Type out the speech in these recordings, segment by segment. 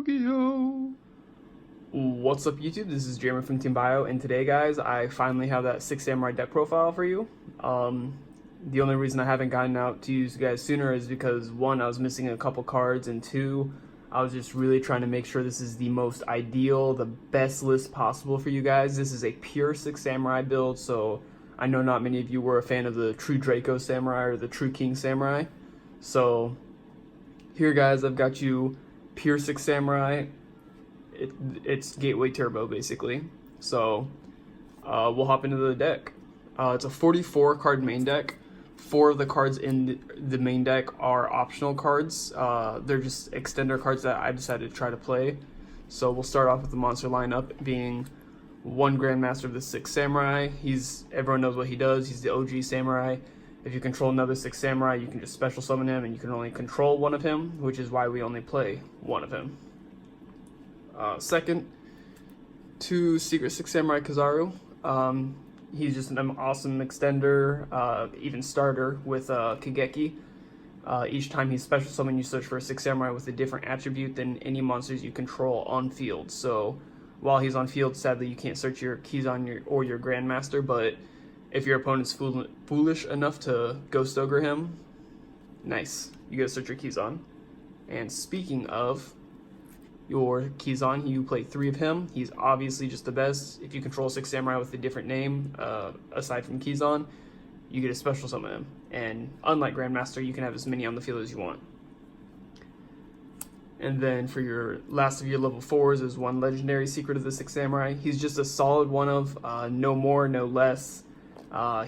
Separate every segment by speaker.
Speaker 1: Yu-Gi-Oh! What's up YouTube? This is Jeremy from Team Bio, and today guys, I finally have that 6 Samurai deck profile for you. The only reason I haven't gotten out to you guys sooner is because 1, I was missing a couple cards, and 2, I was just really trying to make sure this is the most ideal, the best list possible for you guys. This is a pure 6 Samurai build, so I know not many of you were a fan of the True Draco Samurai or the True King Samurai. So here guys, I've got you pure 6 Samurai. It's Gateway Turbo basically. So we'll hop into the deck. It's a 44 card main deck. 4 of the cards in the main deck are optional cards. They're just extender cards that I decided to try to play. So we'll start off with the monster lineup being 1 Grandmaster of the 6 Samurai. Everyone knows what he does. He's the OG Samurai. If you control another 6 Samurai, you can just special summon him, and you can only control one of him, which is why we only play one of him. Second, 2 Secret 6 Samurai Kizaru. He's just an awesome extender, even starter with Kageki. Each time he's special summoned, you search for a 6 Samurai with a different attribute than any monsters you control on field. So while he's on field, sadly you can't search your Kizan or your Grandmaster, but if your opponent's foolish enough to Ghost Ogre him, nice, you get to search your Kizan. And speaking of your Kizan, you play 3 of him. He's obviously just the best. If you control 6 Samurai with a different name, aside from Kizan, you get a special summon him. And unlike Grandmaster, you can have as many on the field as you want. And then for your last of your level 4s is 1 Legendary Secret of the 6 Samurai. He's just a solid one of, no more, no less.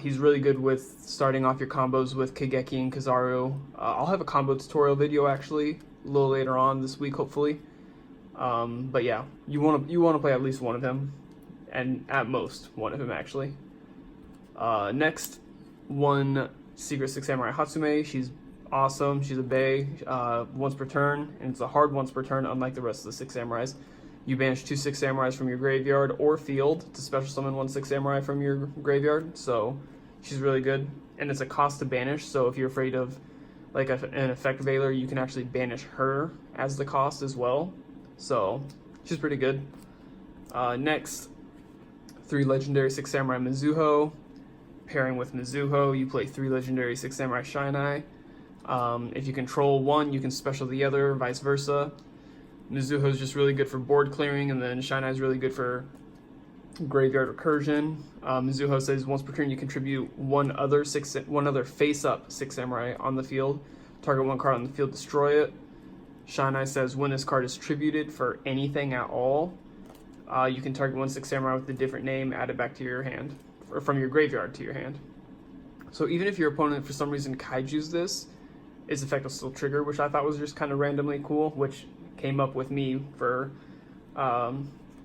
Speaker 1: He's really good with starting off your combos with Kageki and Kizaru. I'll have a combo tutorial video actually a little later on this week, hopefully. But yeah, you want to play at least one of him, and at most one of him actually. Next, 1 Secret 6 Samurai Hatsume. She's awesome. She's a Bae, once per turn, and it's a hard once per turn, unlike the rest of the 6 Samurais. You banish 2 6 Samurais from your graveyard or field to special summon 1 6 Samurai from your graveyard. So she's really good, and it's a cost to banish. So if you're afraid of like an effect Veiler, you can actually banish her as the cost as well. So she's pretty good. Next, 3 Legendary 6 Samurai Mizuho. Pairing with Mizuho, you play 3 Legendary 6 Samurai Shinai. If you control one, you can special the other, vice versa. Mizuho is just really good for board clearing, and then Shinai is really good for graveyard recursion. Mizuho says once per turn you contribute one other face-up 6 Samurai on the field. Target 1 card on the field, destroy it. Shinai says when this card is tributed for anything at all, you can target 1 6 Samurai with a different name, add it back to your hand, or from your graveyard to your hand. So even if your opponent for some reason kaijus this, its effect will still trigger, which I thought was just kind of randomly cool, which came up with me for a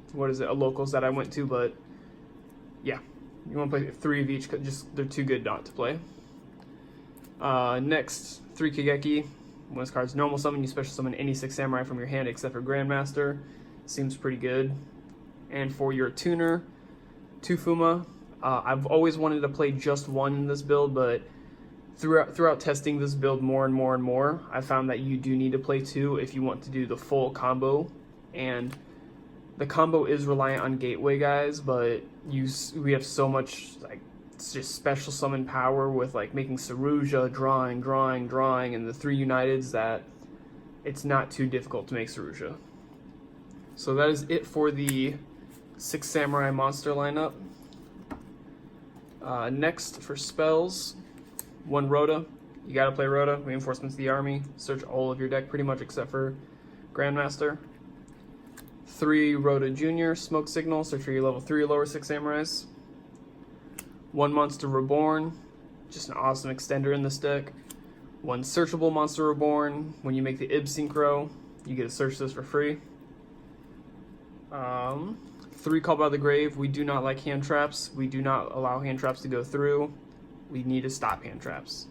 Speaker 1: locals that I went to. But yeah, you want to play 3 of each, just they're too good not to play. Next, 3 Kageki. When this card's normal summon, you special summon any 6 Samurai from your hand except for Grandmaster. Seems pretty good. And for your tuner, 2 Fuma. I've always wanted to play just 1 in this build, but throughout testing this build more and more, I found that you do need to play 2 if you want to do the full combo. And the combo is reliant on Gateway, guys, but we have so much like just special summon power with like making Saruja, drawing, and the 3 Uniteds that it's not too difficult to make Saruja. So that is it for the 6 Samurai monster lineup. Next, for spells, 1 Rhoda. You gotta play Rhoda. Reinforcements of the army. Search all of your deck pretty much except for Grandmaster. 3 Rhoda Jr. Smoke Signal. Search for your level 3 or lower 6 Samurais. 1 Monster Reborn. Just an awesome extender in this deck. 1 Searchable Monster Reborn. When you make the Ib Synchro, you get to search this for free. 3 Call by the Grave. We do not like hand traps. We do not allow hand traps to go through. We need to stop hand traps.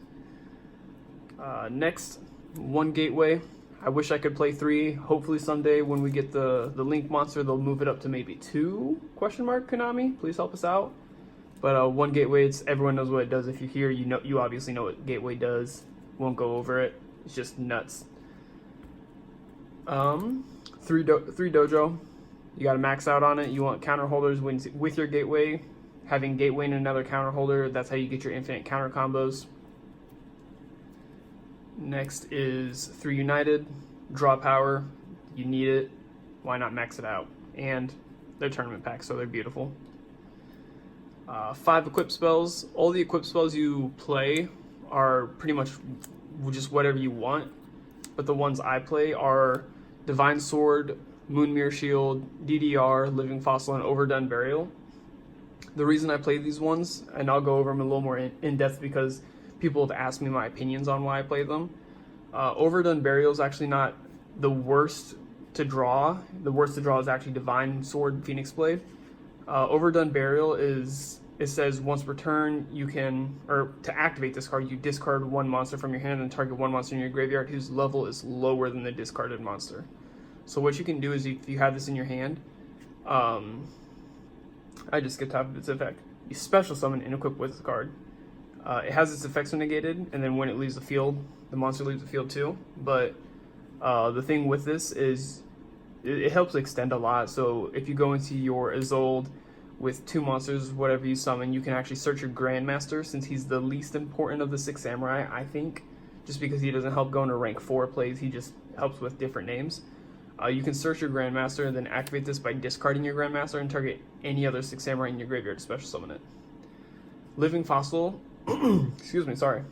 Speaker 1: Next, 1 Gateway. I wish I could play 3. Hopefully someday when we get the Link monster, they'll move it up to maybe 2? Konami, please help us out. But 1 Gateway, everyone knows what it does. If you're here, you obviously know what Gateway does. Won't go over it. It's just nuts. Three dojo. You got to max out on it. You want counter holders with your gateway. Having gateway in another counter holder, that's how you get your infinite counter combos. Next is 3 United. Draw power. You need it. Why not max it out? And they're tournament packs, so they're beautiful. 5 equip spells. All the equip spells you play are pretty much just whatever you want, but the ones I play are Divine Sword, Moonmere Shield, DDR, Living Fossil, and Overdone Burial. The reason I play these ones, and I'll go over them a little more in depth because people have asked me my opinions on why I play them. Overdone Burial is actually not the worst to draw. The worst to draw is actually Divine Sword, Phoenix Blade. Overdone Burial is, it says once per turn you can, or to activate this card, you discard 1 monster from your hand and target 1 monster in your graveyard whose level is lower than the discarded monster. So what you can do is if you have this in your hand, I just get top of its effect. You special summon and equip with the card. It has its effects when negated, and then when it leaves the field, the monster leaves the field too. But the thing with this is it helps extend a lot. So if you go into your Isolde with 2 monsters, whatever you summon, you can actually search your Grandmaster, since he's the least important of the 6 samurai, I think, just because he doesn't help go into rank 4 plays, he just helps with different names. You can search your Grandmaster and then activate this by discarding your Grandmaster and target any other 6 samurai in your graveyard to special summon it. Living Fossil, excuse me, sorry.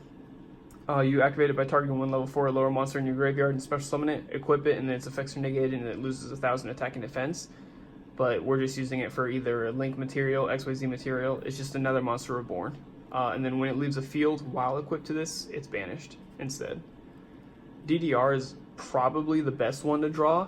Speaker 1: You activate it by targeting 1 level 4 or lower monster in your graveyard and special summon it, equip it, and then its effects are negated and it loses 1,000 attack and defense. But we're just using it for either Link material, XYZ material. It's just another monster reborn. And then when it leaves a field while equipped to this, it's banished instead. DDR is probably the best one to draw.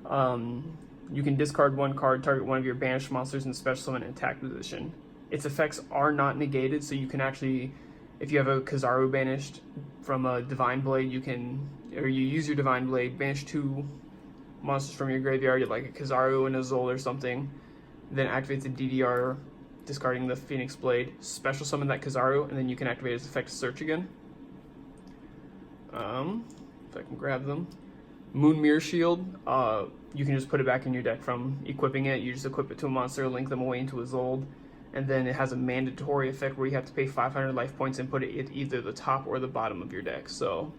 Speaker 1: You can discard 1 card, target 1 of your banished monsters, and special summon an attack position. Its effects are not negated, so you can actually, if you have a Kizaru banished from a Divine Blade, you can, or you use your Divine Blade, banish 2 monsters from your graveyard, like a Kizaru and a Zol or something, then activate the DDR, discarding the Phoenix Blade, special summon that Kizaru, and then you can activate its effect to search again. If I can grab them. Moonmere Shield, you can just put it back in your deck from equipping it. You just equip it to a monster, link them away into a Zold, and then it has a mandatory effect where you have to pay 500 life points and put it at either the top or the bottom of your deck. So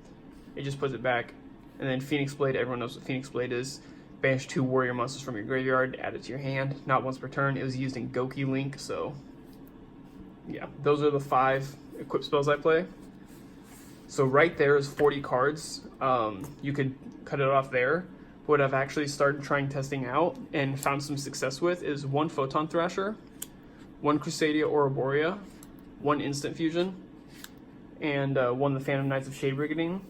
Speaker 1: it just puts it back. And then Phoenix Blade, everyone knows what Phoenix Blade is. Banish 2 warrior monsters from your graveyard, add it to your hand. Not once per turn. It was used in Goki Link, so yeah, those are the 5 equip spells I play. So right there is 40 cards. You could cut it off there. What I've actually started trying testing out and found some success with is 1 Photon Thrasher, 1 Crusadia Ouroborea, 1 Instant Fusion, and 1 the Phantom Knights of Shade Brigandine.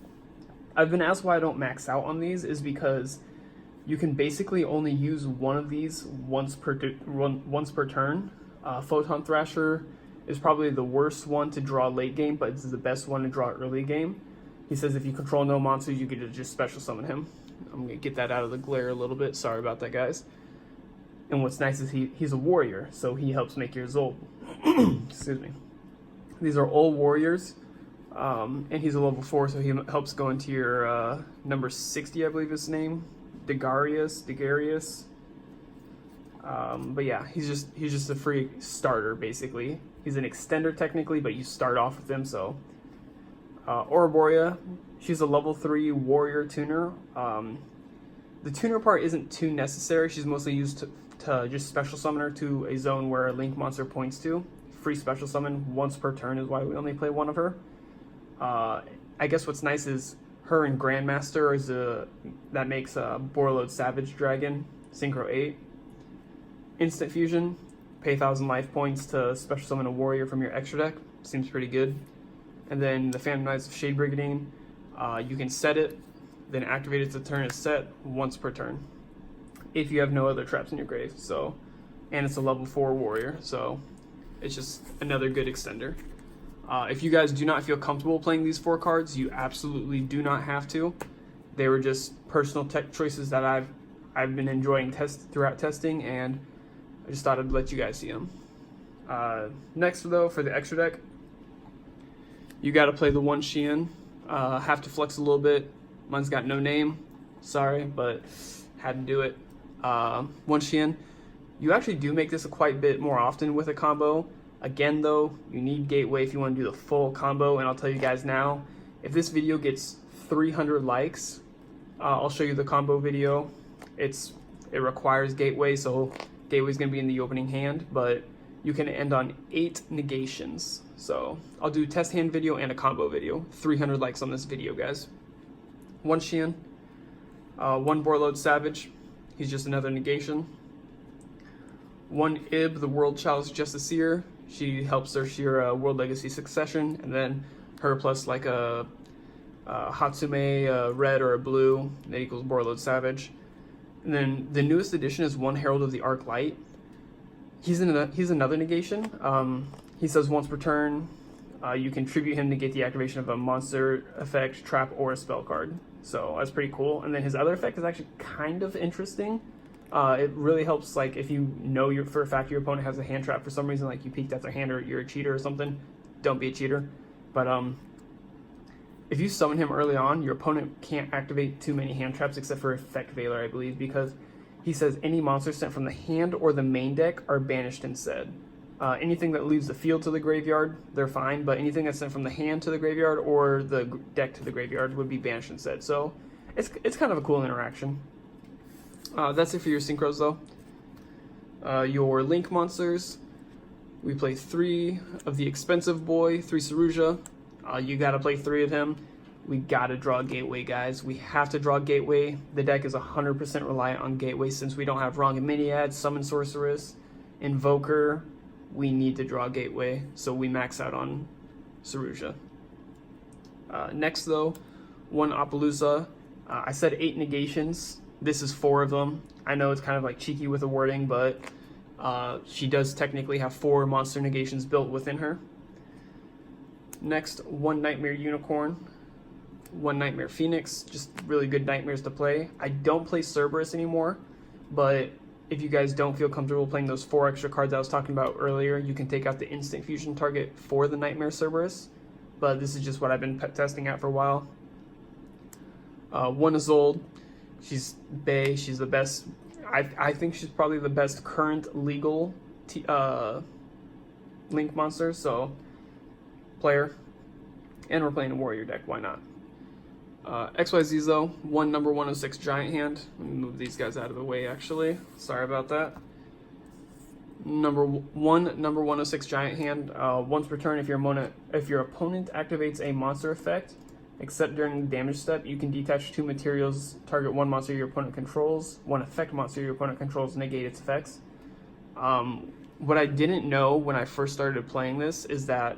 Speaker 1: I've been asked why I don't max out on these is because you can basically only use one of these once per turn. Photon Thrasher is probably the worst one to draw late game, but it's the best one to draw early game. He says if you control no monsters, you could just special summon him. I'm going to get that out of the glare a little bit. Sorry about that, guys. And what's nice is he's a warrior, so he helps make your Zold. Excuse me. These are all warriors, and he's a level 4, so he helps go into your number 60, I believe his name. Degarius. But yeah, he's just a free starter, basically. He's an extender technically, but you start off with him, so... Ouroborea, she's a level 3 warrior tuner. The tuner part isn't too necessary. She's mostly used to just special summon her to a zone where a link monster points to. Free special summon once per turn is why we only play 1 of her. I guess what's nice is her and Grandmaster is that makes a Borreload Savage Dragon, Synchro 8. Instant Fusion, pay 1,000 life points to special summon a warrior from your extra deck. Seems pretty good. And then the Phantom Knights of Shade Brigandine, you can set it, then activate it to turn it's set once per turn, if you have no other traps in your grave. So, and it's a level 4 warrior, so it's just another good extender. If you guys do not feel comfortable playing these 4 cards, you absolutely do not have to. They were just personal tech choices that I've been enjoying throughout testing, and I just thought I'd let you guys see them. Next though, for the extra deck, you got to play the 1 Xian. Have to flex a little bit. Mine's got no name, Sorry, but had to do it. One Xian. You actually do make this a quite bit more often with a combo. Again though, you need gateway if you want to do the full combo, and I'll tell you guys now, if this video gets 300 likes, I'll show you the combo video. It requires gateway, so gateway is going to be in the opening hand, but you can end on 8 negations. So I'll do test hand video and a combo video. 300 likes on this video, guys. One Xian, one Borload Savage. He's just another negation. One Ib, the World Chalice Justiciar. She helps Urshier World Legacy Succession, and then her plus like a Hatsume, a red or a blue, that equals Borload Savage. And then the newest addition is one Herald of the Arc Light. He's another negation. He says once per turn, you can tribute him to get the activation of a monster effect, trap, or a spell card. So that's pretty cool. And then his other effect is actually kind of interesting. It really helps, like, if you know for a fact your opponent has a hand trap for some reason, like you peeked at their hand or you're a cheater or something, don't be a cheater. But if you summon him early on, your opponent can't activate too many hand traps except for Effect Veiler, I believe, because he says any monsters sent from the hand or the main deck are banished instead. Anything that leaves the field to the graveyard, they're fine, but anything that's sent from the hand to the graveyard or the deck to the graveyard would be banished instead. So it's kind of a cool interaction. That's it for your synchros though. Your link monsters, we play 3 of the expensive boy, 3 Saruja. You gotta play 3 of him. We gotta draw gateway, guys. We have to draw gateway. The deck is 100% reliant on gateway since we don't have Wreckognize, Summon Sorceress, Invoker. We need to draw gateway, so we max out on Saruja. Next though, one Appaloosa. I said 8 negations. This is 4 of them. I know it's kind of like cheeky with the wording, but she does technically have 4 monster negations built within her. Next, one Nightmare Unicorn, one Nightmare Phoenix, just really good nightmares to play. I don't play Cerberus anymore, but if you guys don't feel comfortable playing those 4 extra cards I was talking about earlier, you can take out the instant fusion target for the Nightmare Cerberus, but this is just what I've been testing out for a while. One Isolde, she's bae, she's the best. I think she's probably the best current legal link monster, so player. And we're playing a warrior deck, why not? XYZ though, one number 106 giant hand. Let me move these guys out of the way actually. Sorry about that. Number 106 giant hand. Once per turn, if your opponent activates a monster effect, except during the damage step, you can detach 2 materials, target 1 monster your opponent controls, 1 effect monster your opponent controls, negate its effects. What I didn't know when I first started playing this is that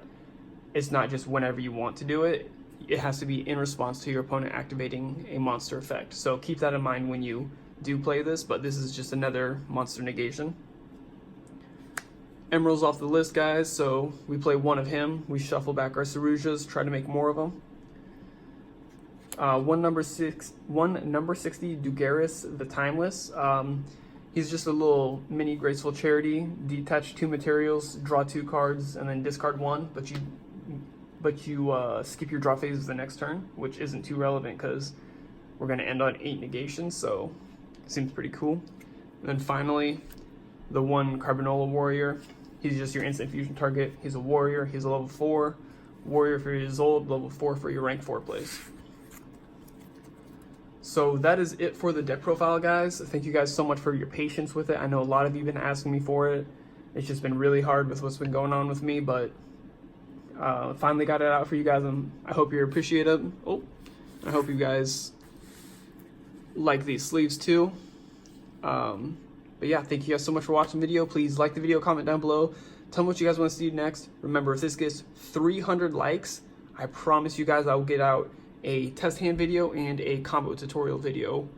Speaker 1: it's not just whenever you want to do it. It has to be in response to your opponent activating a monster effect. So keep that in mind when you do play this, but this is just another monster negation. Emerald's off the list, guys, so we play 1 of him. We shuffle back our Sarujas, try to make more of them. One number 60 Dugaris the Timeless. He's just a little mini graceful charity. Detach 2 materials, draw 2 cards, and then discard 1. But you skip your draw phase the next turn, which isn't too relevant because we're going to end on 8 negations, so it seems pretty cool. And then finally, the one Carbanola Warrior. He's just your instant fusion target. He's a warrior. He's a level 4. Warrior for your Isolde, level 4 for your rank 4 plays. So that is it for the deck profile, guys. Thank you guys so much for your patience with it. I know a lot of you have been asking me for it. It's just been really hard with what's been going on with me, but finally got it out for you guys, and I hope you're appreciative. I hope you guys like these sleeves too. But yeah, thank you guys so much for watching the video. Please like the video, comment down below. Tell me what you guys want to see next. Remember, if this gets 300 likes, I promise you guys I will get out a test hand video and a combo tutorial video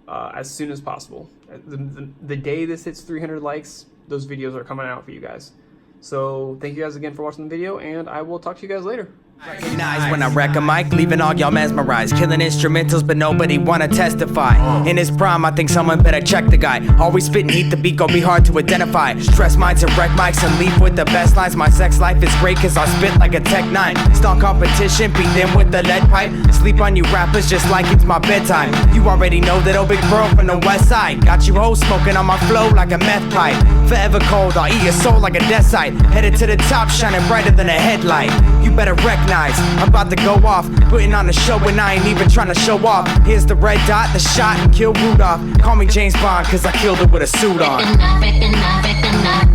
Speaker 1: as soon as possible. The day this hits 300 likes, those videos are coming out for you guys. So thank you guys again for watching the video, and I will talk to you guys later.
Speaker 2: Recognize when I wreck a mic, leaving all y'all mesmerized. Killing instrumentals, but nobody wanna testify. In his prime, I think someone better check the guy. Always spitting heat, the beat gon' be hard to identify. Stress minds and wreck mics and leave with the best lines. My sex life is great cause I spit like a Tech 9. Stomp competition, beat them with the lead pipe. Sleep on you rappers just like it's my bedtime. You already know that old big bro from the west side. Got you hoes smoking on my flow like a meth pipe. Forever cold, I'll eat your soul like a death site. Headed to the top, shining brighter than a headlight. You better recognize, I'm about to go off, putting on a show and I ain't even trying to show off. Here's the red dot, the shot and kill Rudolph. Call me James Bond cause I killed it with a suit on.
Speaker 3: Recognize.